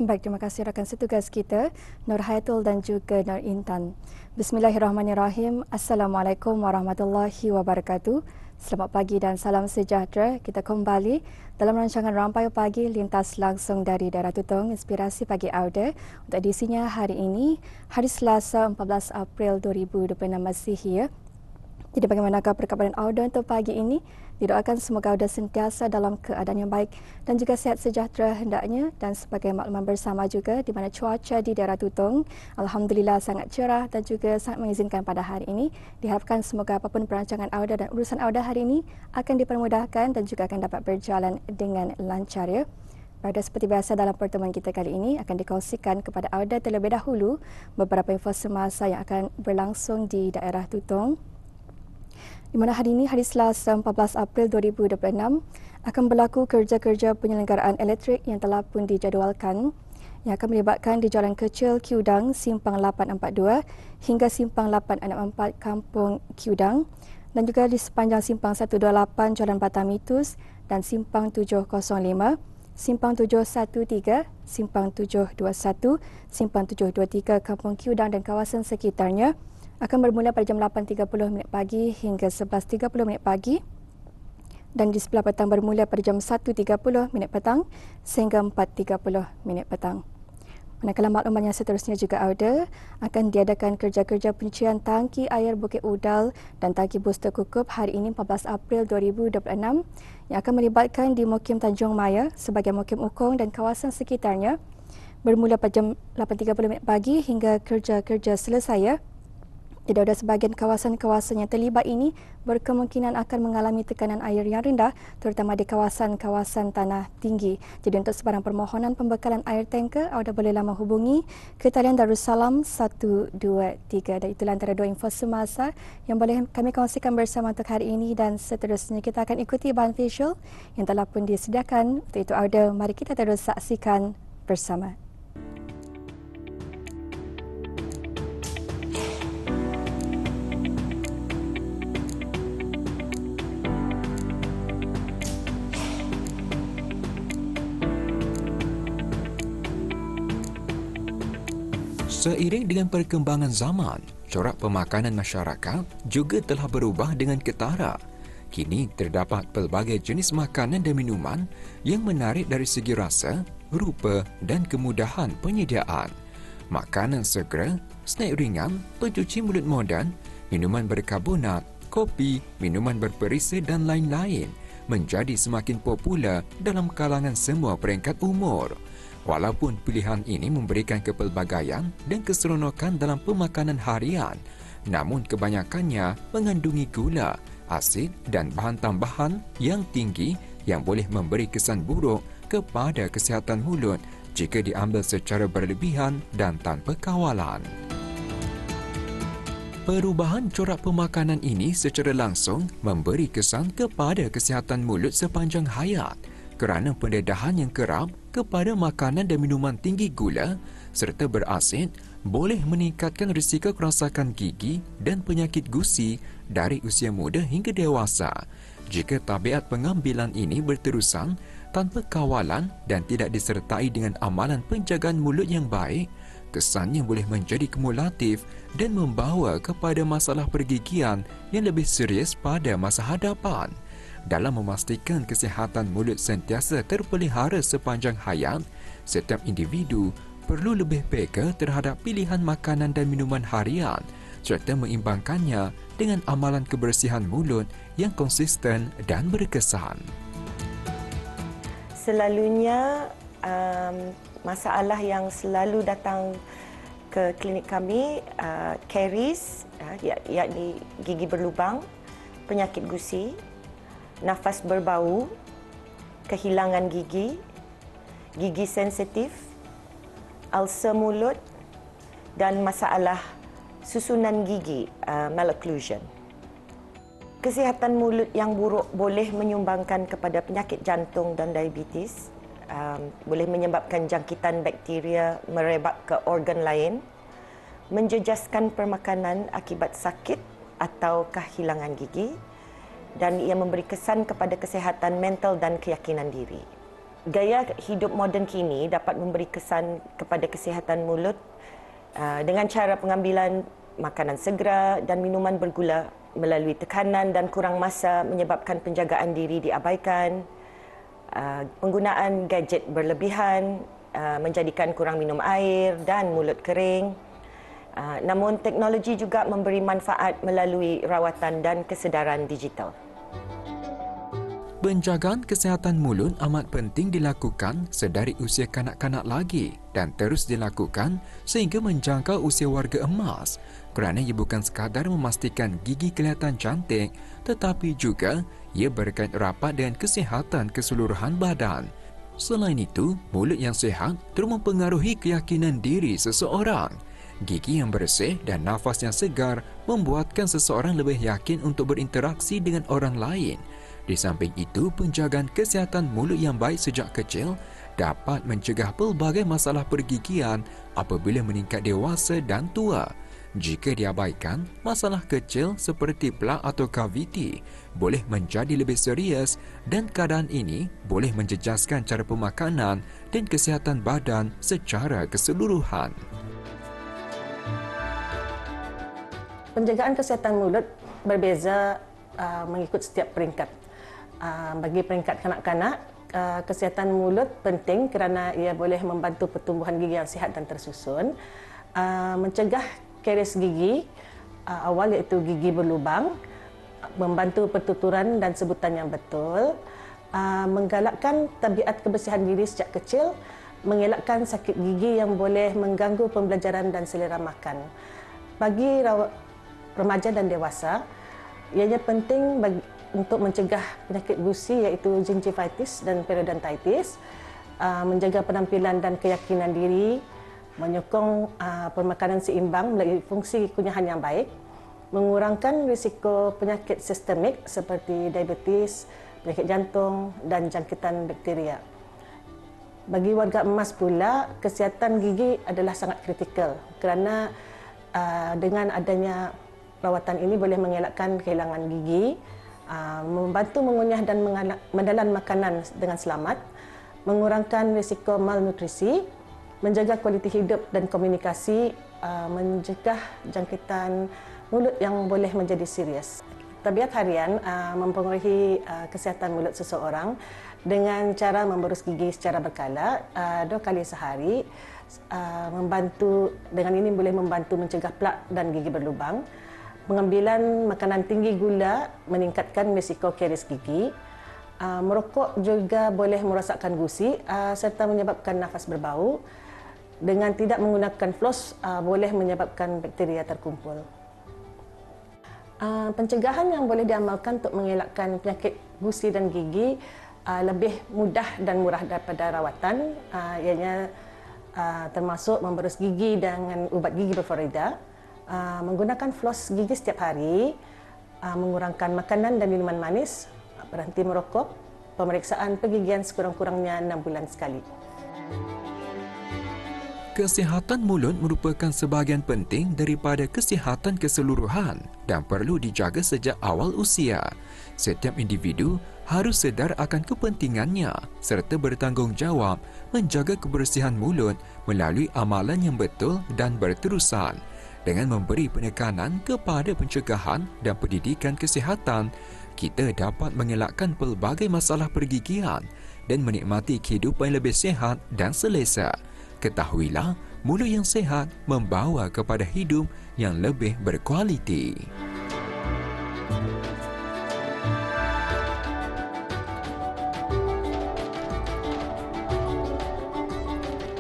Baik, terima kasih rakan setugas kita, Nur Hayatul dan juga Nur Intan. Bismillahirrahmanirrahim. Assalamualaikum warahmatullahi wabarakatuh. Selamat pagi dan salam sejahtera. Kita kembali dalam rancangan Rampai Pagi lintas langsung dari daerah Tutong, Inspirasi Pagi Auda. Untuk edisinya hari ini, hari Selasa 14 April 2026 Masihi. Jadi bagaimanakah perkabaran Auda untuk pagi ini? Didoakan semoga Auda sentiasa dalam keadaan yang baik dan juga sihat sejahtera hendaknya. Dan sebagai makluman bersama juga di mana cuaca di daerah Tutong alhamdulillah sangat cerah dan juga sangat mengizinkan pada hari ini. Diharapkan semoga apapun perancangan Auda dan urusan Auda hari ini akan dipermudahkan dan juga akan dapat berjalan dengan lancar ya. Pada seperti biasa dalam pertemuan kita kali ini akan dikongsikan kepada Auda terlebih dahulu beberapa info semasa yang akan berlangsung di daerah Tutong. Di mana hari ini, hari Selasa 14 April 2026, akan berlaku kerja-kerja penyelenggaraan elektrik yang telah pun dijadualkan yang akan melibatkan di Jalan Kecil Kiudang, Simpang 842 hingga Simpang 864 Kampung Kiudang dan juga di sepanjang Simpang 128 Jalan Batamitus dan Simpang 705, Simpang 713, Simpang 721, Simpang 723 Kampung Kiudang dan kawasan sekitarnya akan bermula pada jam 8.30 pagi hingga 11.30 pagi dan di sebelah petang bermula pada jam 1.30 petang sehingga 4.30 petang. Manakala makluman yang seterusnya juga ada, akan diadakan kerja-kerja penyucian tangki air Bukit Udal dan tangki booster Kukup hari ini 14 April 2026 yang akan melibatkan di Mukim Tanjung Maya sebagai Mukim Ukong dan kawasan sekitarnya bermula pada jam 8.30 pagi hingga kerja-kerja selesai. Tidak ada sebahagian kawasan-kawasan yang terlibat ini berkemungkinan akan mengalami tekanan air yang rendah terutama di kawasan-kawasan tanah tinggi. Jadi untuk sebarang permohonan pembekalan air tanker, anda bolehlah menghubungi ke talian Darussalam 123 dan itulah antara dua info semasa yang boleh kami kongsikan bersama untuk hari ini dan seterusnya kita akan ikuti bahan visual yang telah pun disediakan. Untuk itu Auda, mari kita terus saksikan bersama. Seiring dengan perkembangan zaman, corak pemakanan masyarakat juga telah berubah dengan ketara. Kini terdapat pelbagai jenis makanan dan minuman yang menarik dari segi rasa, rupa dan kemudahan penyediaan. Makanan segera, snack ringan, pencuci mulut moden, minuman berkarbonat, kopi, minuman berperisa dan lain-lain menjadi semakin popular dalam kalangan semua peringkat umur. Walaupun pilihan ini memberikan kepelbagaian dan keseronokan dalam pemakanan harian, namun kebanyakannya mengandungi gula, asid dan bahan tambahan yang tinggi yang boleh memberi kesan buruk kepada kesihatan mulut jika diambil secara berlebihan dan tanpa kawalan. Perubahan corak pemakanan ini secara langsung memberi kesan kepada kesihatan mulut sepanjang hayat kerana pendedahan yang kerap kepada makanan dan minuman tinggi gula serta berasid boleh meningkatkan risiko kerosakan gigi dan penyakit gusi dari usia muda hingga dewasa. Jika tabiat pengambilan ini berterusan tanpa kawalan dan tidak disertai dengan amalan penjagaan mulut yang baik, kesannya boleh menjadi kumulatif dan membawa kepada masalah pergigian yang lebih serius pada masa hadapan. Dalam memastikan kesihatan mulut sentiasa terpelihara sepanjang hayat, setiap individu perlu lebih peka terhadap pilihan makanan dan minuman harian serta mengimbangkannya dengan amalan kebersihan mulut yang konsisten dan berkesan. Selalunya masalah yang selalu datang ke klinik kami caries, yakni gigi berlubang, penyakit gusi, nafas berbau, kehilangan gigi, gigi sensitif, ulcer mulut dan masalah susunan gigi, malocclusion. Kesihatan mulut yang buruk boleh menyumbangkan kepada penyakit jantung dan diabetes, boleh menyebabkan jangkitan bakteria merebak ke organ lain, menjejaskan permakanan akibat sakit atau kehilangan gigi, dan ia memberi kesan kepada kesihatan mental dan keyakinan diri. Gaya hidup moden kini dapat memberi kesan kepada kesihatan mulut dengan cara pengambilan makanan segera dan minuman bergula melalui tekanan dan kurang masa menyebabkan penjagaan diri diabaikan, penggunaan gadget berlebihan menjadikan kurang minum air dan mulut kering. Namun teknologi juga memberi manfaat melalui rawatan dan kesedaran digital. Penjagaan kesihatan mulut amat penting dilakukan sedari usia kanak-kanak lagi dan terus dilakukan sehingga menjangkau usia warga emas kerana ia bukan sekadar memastikan gigi kelihatan cantik tetapi juga ia berkait rapat dengan kesihatan keseluruhan badan. Selain itu, mulut yang sihat terus mempengaruhi keyakinan diri seseorang. Gigi yang bersih dan nafas yang segar membuatkan seseorang lebih yakin untuk berinteraksi dengan orang lain. Di samping itu, penjagaan kesihatan mulut yang baik sejak kecil dapat mencegah pelbagai masalah pergigian apabila meningkat dewasa dan tua. Jika diabaikan, masalah kecil seperti plak atau kaviti boleh menjadi lebih serius dan keadaan ini boleh menjejaskan cara pemakanan dan kesihatan badan secara keseluruhan. Penjagaan kesihatan mulut berbeza mengikut setiap peringkat. Bagi peringkat kanak-kanak, kesihatan mulut penting kerana ia boleh membantu pertumbuhan gigi yang sihat dan tersusun, mencegah karies gigi awal iaitu gigi berlubang, membantu pertuturan dan sebutan yang betul, menggalakkan tabiat kebersihan diri sejak kecil, mengelakkan sakit gigi yang boleh mengganggu pembelajaran dan selera makan. Bagi remaja dan dewasa, ianya penting untuk mencegah penyakit gusi iaitu gingivitis dan periodontitis, menjaga penampilan dan keyakinan diri, menyokong permakanan seimbang melalui fungsi kunyahan yang baik, mengurangkan risiko penyakit sistemik seperti diabetes, penyakit jantung dan jangkitan bakteria. Bagi warga emas pula, kesihatan gigi adalah sangat kritikal kerana dengan adanya rawatan ini boleh mengelakkan kehilangan gigi, membantu mengunyah dan menelan makanan dengan selamat, mengurangkan risiko malnutrisi, menjaga kualiti hidup dan komunikasi, mencegah jangkitan mulut yang boleh menjadi serius. Tabiat harian mempengaruhi kesihatan mulut seseorang dengan cara memberus gigi secara berkala 2 kali sehari. Dengan ini boleh membantu mencegah plak dan gigi berlubang. Pengambilan makanan tinggi gula meningkatkan risiko karies gigi. Merokok juga boleh merosakkan gusi serta menyebabkan nafas berbau. Dengan tidak menggunakan floss boleh menyebabkan bakteria terkumpul. Pencegahan yang boleh diamalkan untuk mengelakkan penyakit gusi dan gigi lebih mudah dan murah daripada rawatan, ianya termasuk memberus gigi dengan ubat gigi berfluorida, menggunakan floss gigi setiap hari, mengurangkan makanan dan minuman manis, berhenti merokok, pemeriksaan pergigian sekurang-kurangnya 6 bulan sekali. Kesihatan mulut merupakan sebahagian penting daripada kesihatan keseluruhan dan perlu dijaga sejak awal usia. Setiap individu harus sedar akan kepentingannya serta bertanggungjawab menjaga kebersihan mulut melalui amalan yang betul dan berterusan. Dengan memberi penekanan kepada pencegahan dan pendidikan kesihatan, kita dapat mengelakkan pelbagai masalah pergigian dan menikmati kehidupan yang lebih sihat dan selesa. Ketahuilah, mulut yang sihat membawa kepada hidup yang lebih berkualiti.